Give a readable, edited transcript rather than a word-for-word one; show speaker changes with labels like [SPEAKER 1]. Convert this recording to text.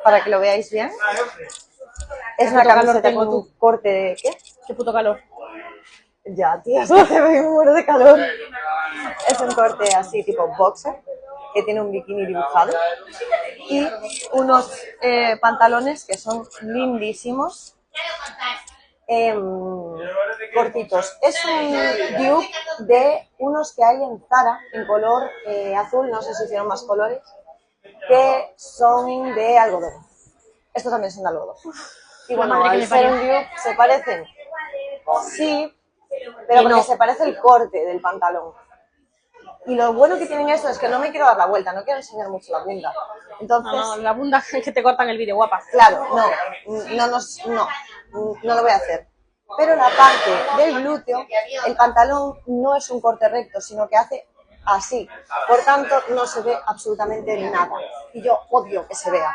[SPEAKER 1] para que lo veáis bien. Es
[SPEAKER 2] Qué
[SPEAKER 1] una
[SPEAKER 2] puto calor
[SPEAKER 1] camiseta
[SPEAKER 2] tengo,
[SPEAKER 1] con un
[SPEAKER 2] tú.
[SPEAKER 1] corte de... ¿Qué?
[SPEAKER 2] Qué puto calor.
[SPEAKER 1] Ya, tía, es que me muero de calor. Es un corte así tipo boxer, que tiene un bikini dibujado. Y unos pantalones que son lindísimos. Cortitos. Es un dupe de unos que hay en Zara, en color azul, no sé si hicieron más colores, que son de algodón. Estos también son de algodón. Y bueno,
[SPEAKER 2] madre que
[SPEAKER 1] al
[SPEAKER 2] me
[SPEAKER 1] ser
[SPEAKER 2] parió.
[SPEAKER 1] un dupe se parecen, sí, pero porque se parece el corte del pantalón. Y lo bueno que tienen esto es que no me quiero dar la vuelta, no quiero enseñar mucho la bunda. Entonces,
[SPEAKER 2] No, la bunda que te cortan el vídeo, guapa.
[SPEAKER 1] claro, no lo voy a hacer. Pero la parte del glúteo, el pantalón no es un corte recto, sino que hace así. Por tanto, no se ve absolutamente nada. Y yo odio que se vea.